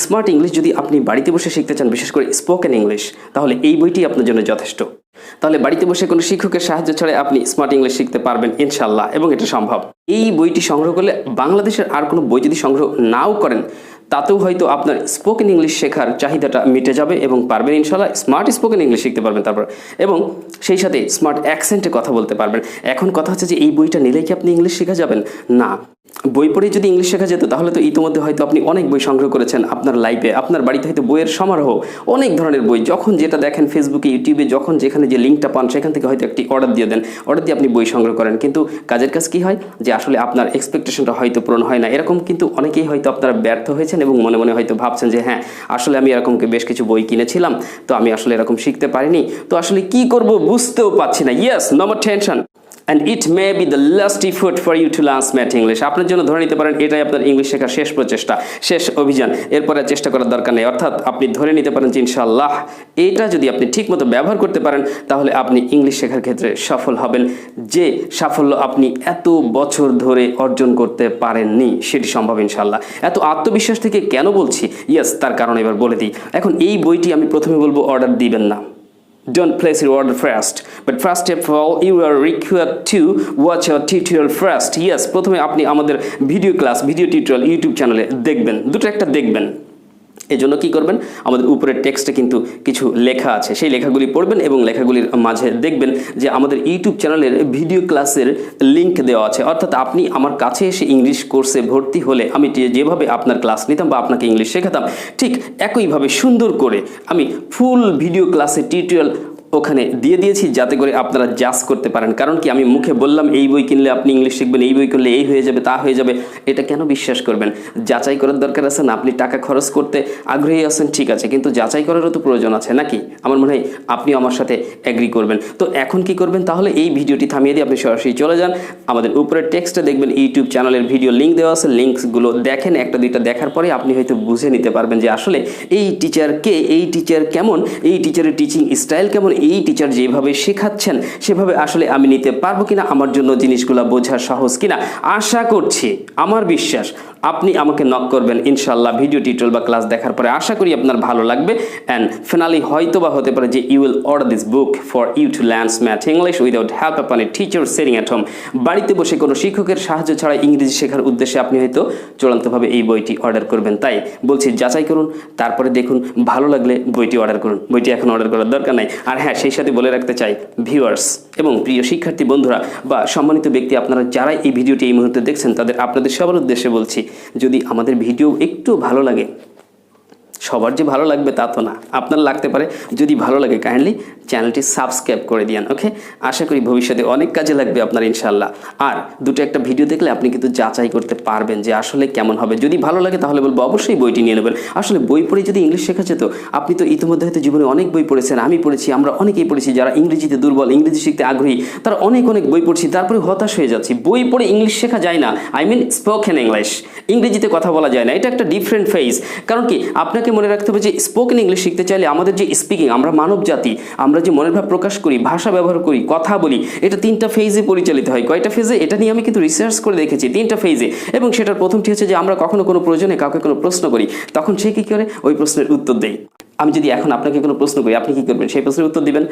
Smart English যদি আপনি বাড়িতে বসে শিখতে চান, বিশেষ করে স্পোকেন ইংলিশ, তাহলে এই বইটি আপনার জন্য যথেষ্ট। তাহলে বাড়িতে বসে কোনো শিক্ষকের সাহায্য ছাড়াই আপনি স্মার্ট ইংলিশ শিখতে পারবেন ইনশাল্লাহ, এবং এটা সম্ভব। এই বইটি সংগ্রহ করলে বাংলাদেশের আর কোনো বই যদি সংগ্রহ নাও করেন, তাতেও হয়তো আপনার স্পোকেন ইংলিশ শেখার চাহিদাটা মিটে যাবে এবং পারবেন ইনশাল্লাহ স্মার্ট স্পোকেন ইংলিশ শিখতে পারবেন তারপর, এবং সেই সাথে স্মার্ট অ্যাকসেন্টে কথা বলতে পারবেন। এখন কথা হচ্ছে যে এই বইটা নিলেই কি আপনি ইংলিশ শেখা যাবেন? না, বই পড়ে যদি ইংলিশ শেখা যেত তাহলে তো ইতিমধ্যে হয়তো আপনি অনেক বই সংগ্রহ করেছেন আপনার লাইফে। আপনার বাড়িতে হয়তো বইয়ের সমারোহ, অনেক ধরনের বই, যখন যেটা দেখেন ফেসবুকে, ইউটিউবে, যখন যেখানে যে লিঙ্কটা পান সেখান থেকে হয়তো একটি অর্ডার দিয়ে দেন, অর্ডার দিয়ে আপনি বই সংগ্রহ করেন। কিন্তু কাজের কাজ কি হয় যে আসলে আপনার এক্সপেকটেশনটা হয়তো পূরণ হয় না। এরকম কিন্তু অনেকেই হয়তো আপনারা ব্যর্থ হয়েছেন এবং মনে মনে হয়তো ভাবছেন যে হ্যাঁ, আসলে আমি এরকম বেশ কিছু বই কিনেছিলাম, তো আমি আসলে এরকম শিখতে পারিনি, তো আসলে কি করব বুঝতেও পারছি না। Yes, no more tension and it may be the last effort for you to learn smart English। আপনার জন্য ধরে নিতে পারেন এটাই আপনার ইংলিশ শেখার শেষ প্রচেষ্টা, শেষ অভিযান, এরপরে চেষ্টা করার দরকার নেই। অর্থাৎ আপনি ধরে নিতে পারেন যে ইনশাআল্লাহ এটা যদি আপনি ঠিকমতো ব্যবহার করতে পারেন তাহলে আপনি ইংলিশ শেখার ক্ষেত্রে সফল হবেন। যে সাফল্য আপনি এত বছর ধরে অর্জন করতে পারেননি সেটি সম্ভব ইনশাআল্লাহ। এত আত্মবিশ্বাস থেকে কেন বলছি? ইয়েস, তার কারণ এবার বলে দিই। এখন এই বইটি আমি প্রথমে বলবো অর্ডার দিবেন না। Don't place your order first, but first of all you are required to watch our tutorial first. Yes, প্রথমে আপনি আমাদের video class, video tutorial YouTube চ্যানেলে দেখবেন, দুটো একটা দেখবেন। এই জন্য কী করবেন, আমাদের উপরের টেক্সটে কিন্তু কিছু লেখা আছে, সেই লেখাগুলি পড়বেন এবং লেখাগুলির মাঝে দেখবেন যে আমাদের ইউটিউব চ্যানেলের ভিডিও ক্লাসের লিঙ্ক দেওয়া আছে। অর্থাৎ আপনি আমার কাছে এসে ইংলিশ কোর্সে ভর্তি হলে আমি যেভাবে আপনার ক্লাস নিতাম বা আপনাকে ইংলিশ শেখাতাম, ঠিক একইভাবে সুন্দর করে আমি ফুল ভিডিও ক্লাসের টিউটোরিয়াল ওখানে দিয়ে দিয়েছি, যাতে করে আপনারা জাজ করতে পারেন। কারণ কি, আমি মুখে বললাম এই বই কিনলে আপনি ইংলিশ শিখবেন, এই বই করলে এই হয়ে যাবে, তা হয়ে যাবে, এটা কেন বিশ্বাস করবেন? যাচাই করার দরকার আছে না? আপনি টাকা খরচ করতে আগ্রহী আছেন, ঠিক আছে, কিন্তু যাচাই করারও তো প্রয়োজন আছে নাকি? আমার মনে হয় আপনিও আমার সাথে এগ্রি করবেন। তো এখন কি করবেন তাহলে? এই ভিডিওটি থামিয়ে দিয়ে আপনি সরাসরি চলে যান আমাদের উপরের টেক্সটে, দেখবেন ইউটিউব চ্যানেলের ভিডিও লিঙ্ক দেওয়া আছে, লিঙ্কসগুলো দেখেন, একটা দুইটা দেখার পরে আপনি হয়তো বুঝে নিতে পারবেন যে আসলে এই টিচার কে, এই টিচার কেমন, এই টিচারের টিচিং স্টাইল কেমন, এই টিচার যেভাবে শেখাচ্ছেন সেভাবে আসলে আমি নিতে পারবো কিনা, আমার জন্য জিনিসগুলো বোঝা সহজ কিনা। আশা করছি, আমার বিশ্বাস, আপনি আমাকে নক করবেন ইনশাআল্লাহ ভিডিও টিউটোরিয়াল বা ক্লাস দেখার পরে। আশা করি আপনার ভালো লাগবে, অ্যান্ড ফাইনালি হয়তো বা হতে পারে যে you will order this book for you to learn smart English without help upon a teacher sitting at home. বাড়িতে বসে কোনো শিক্ষকের সাহায্য ছাড়া ইংরেজি শেখার উদ্দেশ্যে আপনি হয়তো চূড়ান্তভাবে এই বইটি অর্ডার করবেন। তাই বলছি, যাচাই করুন, তারপরে দেখুন, ভালো লাগলে বইটি অর্ডার করুন। বইটি এখন অর্ডার করার দরকার নাই। আর হ্যাঁ, সেই সাথে বলে রাখতে চাই ভিউয়ার্স এবং প্রিয় শিক্ষার্থী বন্ধুরা বা সম্মানিত ব্যক্তি, আপনারা যারা এই ভিডিওটি এই মুহূর্তে দেখছেন আপনাদের সবার উদ্দেশ্যে বলছি, যদি আমাদের ভিডিও একটু ভালো লাগে, সবার যে ভালো লাগবে তা তো না, আপনার লাগতে পারে, যদি ভালো লাগে কাইন্ডলি চ্যানেলটি সাবস্ক্রাইব করে দিন। ওকে, আশা করি ভবিষ্যতে অনেক কাজে লাগবে আপনার ইনশাআল্লাহ। আর দুটো একটা ভিডিও দেখলে আপনি কিন্তু যাচাই করতে পারবেন যে আসলে কেমন হবে। যদি ভালো লাগে তাহলে বলবো অবশ্যই বইটি নিয়ে নেবেন। আসলে বই পড়ে যদি ইংলিশ শেখা যেত, আপনি তো ইতিমধ্যে হয়তো জীবনে অনেক বই পড়েছেন, আমি পড়েছি, আমরা অনেকেই পড়েছি। যারা ইংরেজিতে দুর্বল, ইংরেজি শিখতে আগ্রহী, তারা অনেক বই পড়ছি, তারপরে হতাশ হয়ে যাচ্ছি। বই পড়ে ইংলিশ শেখা যায় না, আই মিন স্পোকেন ইংলিশ, ইংরেজিতে কথা বলা যায় না। এটা একটা ডিফারেন্ট ফেজ। কারণ কি, আপনাকে মনে রাখতে হবে যে স্পোকেন ইংলিশ শিখতে চাইলে আমাদের যে স্পিকিং, আমরা মানব জাতি, আমরা যে মনের ভাব প্রকাশ করি, ভাষা ব্যবহার করি, কথা বলি, এটা 3টা ফেজে পরিচালিত হয়। কয়টা ফেজে? এটা নিয়ে আমি কিন্তু রিসার্চ করে দেখেছি, 3টা ফেজে। এবং সেটার প্রথমটি হচ্ছে যে আমরা কখনো কোনো প্রয়োজনে কাউকে কোনো প্রশ্ন করি, তখন সে কী করে? ওই প্রশ্নের উত্তর দেয়। আমি যদি এখন আপনাকে কোনো প্রশ্ন করি, আপনি কী করবেন? সেই প্রশ্নের উত্তর দিবেন।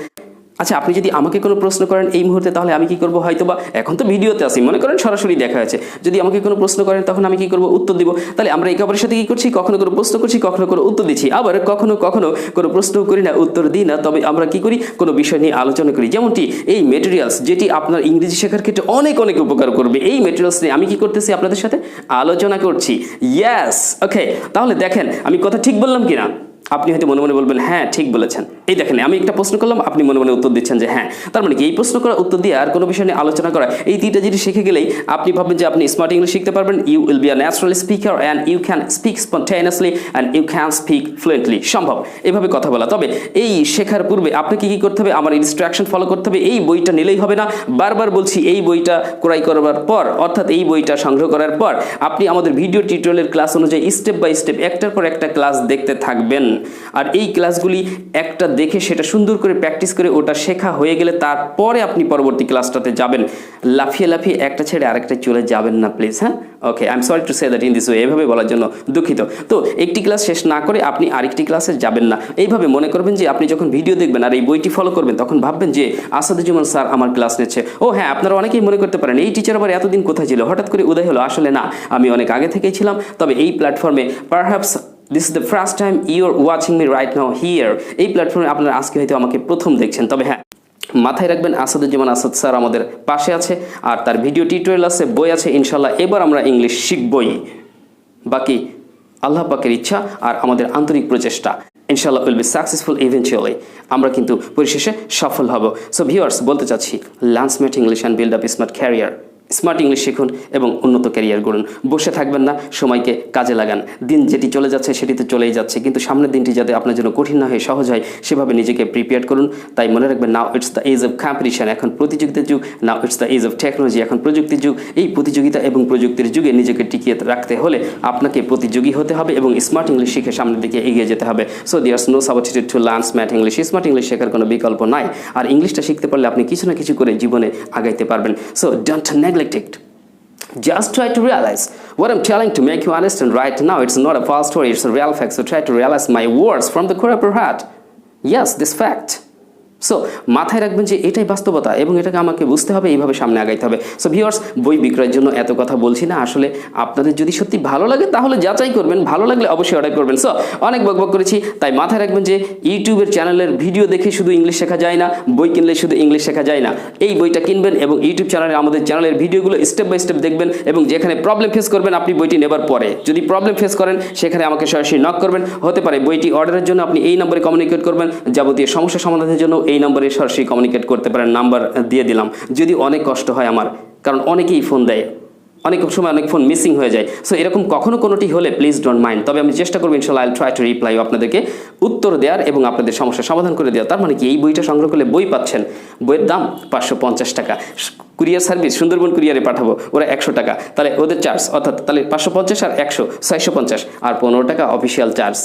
আচ্ছা, আপনি যদি আমাকে কোনো প্রশ্ন করেন এই মুহূর্তে, তাহলে আমি কি করব? হয়তোবা এখন তো ভিডিওতে আসি, মনে করেন সরাসরি দেখা আছে, যদি আমাকে কোনো প্রশ্ন করেন তখন আমি কি করব? উত্তর দিব। তাহলে আমরা একে অপরের সাথে কি করছি? কখনো কোনো প্রশ্ন করছি, কখনো কোনো উত্তর দিচ্ছি, আবার কখনো কোনো প্রশ্ন করি না, উত্তর দিই না, তবে আমরা কি করি? কোনো বিষয় নিয়ে আলোচনা করি। যেমনটি এই মেটেরিয়ালস, যেটি আপনার ইংরেজি শেখার ক্ষেত্রে অনেক উপকার করবে, এই মেটেরিয়ালস নিয়ে আমি কি করতেছি? আপনাদের সাথে আলোচনা করছি। ইয়েস, ওকে, তাহলে দেখেন আমি কথা ঠিক বললাম কিনা? আপনি হয়তো মনে মনে বলবেন হ্যাঁ ঠিক বলেছেন। এই দেখেন, আমি একটা প্রশ্ন করলাম, আপনি মনে মনে উত্তর দিচ্ছেন যে হ্যাঁ। তার মানে কি, এই প্রশ্ন করা, উত্তর দিয়ে আর কোনো বিষয় নিয়ে আলোচনা করা, এই 3টা জিনিস শিখে গেলেই আপনি ভাববেন যে আপনি স্মার্ট ইংলিশ শিখতে পারবেন। You will be a natural speaker and you can speak spontaneously and you can speak fluently. সম্ভব এভাবে কথা বলা। তবে এই শেখার পূর্বে আপনাকে কি করতে হবে? আমার ইনস্ট্রাকশন ফলো করতে হবে। এই বইটা নিলেই হবে না, বারবার বলছি, এই বইটা ক্রয় করবার পর, অর্থাৎ এই বইটা সংগ্রহ করার পর আপনি আমাদের ভিডিও টিউটোরিয়ালের ক্লাস অনুযায়ী স্টেপ বাই স্টেপ একটার পর একটা ক্লাস দেখতে থাকবেন। আর এই ক্লাসগুলি একটা দেখে সেটা সুন্দর করে প্র্যাকটিস করে ওটা শেখা হয়ে গেলে তারপরে আপনি পরবর্তী ক্লাসটাতে যাবেন, লাফিয়ে লাফিয়ে একটা ছেড়ে আরেকটা চলে যাবেন না প্লিজ। হ্যাঁ, okay, I am sorry to say that in this way, এভাবে বলার জন্য দুঃখিত। তো একটি ক্লাস শেষ না করে আপনি আরেকটি ক্লাসে যাবেন না, এইভাবে মনে করবেন যে আপনি যখন ভিডিও দেখবেন আর এই বইটি ফলো করবেন তখন ভাববেন যে আসাদুজ্জামান স্যার আমার ক্লাস নিচ্ছে। ও হ্যাঁ, আপনারা অনেকেই মনে করতে পারেন এই টিচার আবার এতদিন কোথায় ছিল, হঠাৎ করে উদয় হলো। আসলে না, আমি অনেক আগে থেকেই ছিলাম, তবে এই প্ল্যাটফর্মে perhaps this is the first time you are watching me right now here. এই প্ল্যাটফর্মে আপনারা আজকে হয়তো আমাকে প্রথম দেখছেন, তবে হ্যাঁ, মাথায় রাখবেন আসাদুজ্জামান আসাদ স্যার আমাদের পাশে আছে আর তার ভিডিও টিউটোরিয়াল আছে, বই আছে। ইনশাল্লাহ এবার আমরা ইংলিশ শিখবই, বাকি আল্লাহ পাকের ইচ্ছা আর আমাদের আন্তরিক প্রচেষ্টা, ইনশাল্লাহ উইল বি সাকসেসফুল ইভেনচুয়ালি। আমরা কিন্তু পরিশেষে সফল হব। সো ভিউয়ার্স, বলতে চাচ্ছি, learn smart English and build up smart career. Smart English শিখুন এবং উন্নত ক্যারিয়ার গড়ুন। বসে থাকবেন না, সময়কে কাজে লাগান। দিন যেটি চলে যাচ্ছে সেটি তো চলেই যাচ্ছে, কিন্তু সামনের দিনটি যাতে আপনার জন্য কঠিন না হয়ে সহজ হয় সেভাবে নিজেকে প্রিপেয়ার করুন। তাই মনে রাখবেন, now it's the age of competition, এখন প্রতিযোগিতার যুগ। Now it's the age of technology, এখন প্রযুক্তির যুগ। এই প্রতিযোগিতা এবং প্রযুক্তির যুগে নিজেকে টিকিয়ে রাখতে হলে আপনাকে প্রতিযোগী হতে হবে এবং স্মার্ট ইংলিশ শিখে সামনের দিকে এগিয়ে যেতে হবে। So there's no substitute to learn smart English. Smart English শেখার কোনো বিকল্প নাই, আর ইংলিশটা শিখতে পারলে আপনি কিছু না কিছু করে জীবনে আগাইতে পারবেন। So don't neglect it. Just try to realize what I'm telling to make you understand right now. It's not a false story, it's a real fact. So try to realize my words from the core of your heart. Yes, this fact. So মাথায় রাখবেন যে এটাই বাস্তবতা এবং এটাকে আমাকে বুঝতে হবে, এইভাবে সামনে আগাইতে হবে। সো ভিউয়ার্স, বই বিক্রয়ের জন্য এত কথা বলছি না, আসলে আপনাদের যদি সত্যি ভালো লাগে তাহলে যাচাই করবেন, ভালো লাগলে অবশ্যই অর্ডার করবেন। সো অনেক বকবক করেছি, তাই মাথায় রাখবেন যে ইউটিউবের চ্যানেলের ভিডিও দেখে শুধু ইংলিশ শেখা যায় না, বই কিনলে শুধু ইংলিশ শেখা যায় না। এই বইটা কিনবেন এবং ইউটিউব চ্যানেলে আমাদের চ্যানেলের ভিডিওগুলো স্টেপ বাই স্টেপ দেখবেন এবং যেখানে প্রবলেম ফেস করবেন আপনি বইটি নেবার পরে যদি প্রবলেম ফেস করেন সেখানে আমাকে সরাসরি নক করবেন। হতে পারে বইটি অর্ডারের জন্য আপনি এই নম্বরে কমিউনিকেট করবেন, যাবতীয় সমস্যা সমাধানের জন্য এই নম্বরে সরাসরি কমিউনিকেট করতে পারেন। নাম্বার দিয়ে দিলাম। যদি অনেক কষ্ট হয় আমার, কারণ অনেকেই ফোন দেয়, অনেক সময় অনেক ফোন মিসিং হয়ে যায়। সো এরকম কখনো কোনোটি হলে প্লিজ ডোন্ট মাইন্ড, তবে আমি চেষ্টা করবো ইনশাল্লাহ আইল ট্রাই টু রিপ্লাই, আপনাদেরকে উত্তর দেওয়ার এবং আপনাদের সমস্যার সমাধান করে দেওয়ার। তার মানে কি, এই বইটা সংগ্রহ করলে বই পাচ্ছেন, বইয়ের দাম 550 টাকা। কুরিয়ার সার্ভিস সুন্দরবন কুরিয়ারে পাঠাবো, ওরা 100 টাকা, তাহলে ওদের চার্জ, অর্থাৎ তাহলে 550 আর 100 650 আর 15 টাকা অফিসিয়াল চার্জ,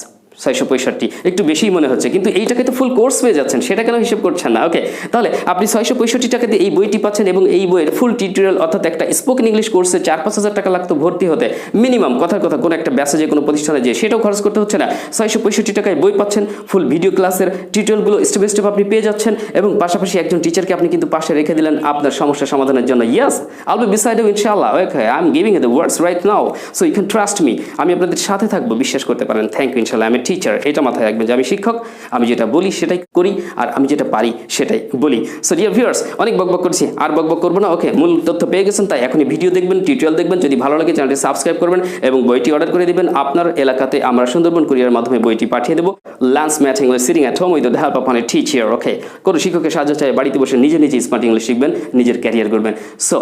665। একটু বেশিই মনে হচ্ছে, কিন্তু এইটাকে তো ফুল কোর্স পেয়ে যাচ্ছেন, সেটা কেন হিসেব করছেন না? ওকে, তাহলে আপনি 665 টাকাতে এই বইটি পাচ্ছেন এবং এই বইয়ের ফুল টিউটোরিয়াল, অর্থাৎ একটা স্পোকেন ইংলিশ কোর্সে 4-5 হাজার টাকা লাগতো ভর্তি হতে মিনিমাম, কথার কথা কোনো একটা ব্যাসে যে কোনো প্রতিষ্ঠানে যে সেটাও খরচ করতে হচ্ছে না। 665 টাকায় বই পাচ্ছেন, ফুল ভিডিও ক্লাসের টিউটোরিয়ালগুলো স্টেপ বাই স্টেপ আপনি পেয়ে যাচ্ছেন এবং পাশাপাশি একজন টিচারকে আপনি কিন্তু পাশে রেখে দিলেন আপনার সমস্যা সমাধানের জন্য। ইয়েস, আইল বি বিসাইড ইউ ইনশাআল্লাহ। Okay, I am giving you the words right now, so you can trust me. আমি আপনাদের সাথে থাকবো, বিশ্বাস করতে পারেন। থ্যাংক ইউ ইনশাআল্লাহ। আমি টিচার, এটা মাথায় রাখবেন যে আমি শিক্ষক, আমি যেটা বলি সেটাই করি আর আমি যেটা পারি সেটাই বলি। সো ডিয়ার ভিউয়ার্স, অনেক বকবক করছি, আর বকবক করবো না। ওকে, মূল তথ্য পেয়ে গেছেন, তাই এখনই ভিডিও দেখবেন, টিউটোরিয়াল দেখবেন। যদি ভালো লাগে চ্যানেলটি সাবস্ক্রাইব করবেন এবং বইটি অর্ডার করে দিবেন। আপনার এলাকাতে আমরা সুন্দরবন কুরিয়ারের মাধ্যমে বইটি পাঠিয়ে দেবো। Learn smart English sitting at home with the help of a teacher. Okay, কোনো শিক্ষকের সাহায্য চাই, বাড়িতে বসে নিজে নিজে স্মার্ট ইংলিশ শিখবেন, নিজের ক্যারিয়ার করবেন। সো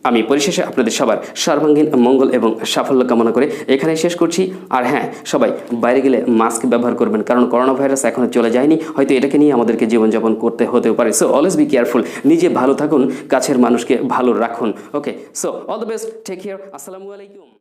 আমি পরিশেষে আপনাদের সবার সর্বাঙ্গীন মঙ্গল এবং সাফল্য কামনা করে এখানে শেষ করছি। আর হ্যাঁ, সবাই বাইরে গেলে মাস্ক ব্যবহার করবেন, কারণ করোনা ভাইরাস এখনো চলে যায়নি, হয়তো এটাকে নিয়ে আমাদেরকে জীবনযাপন করতে হতেও পারে। সো অলওয়েজ বি কেয়ারফুল, নিজে ভালো থাকুন, কাছের মানুষকে ভালো রাখুন। Okay, so all the best, take care, আসসালামু আলাইকুম।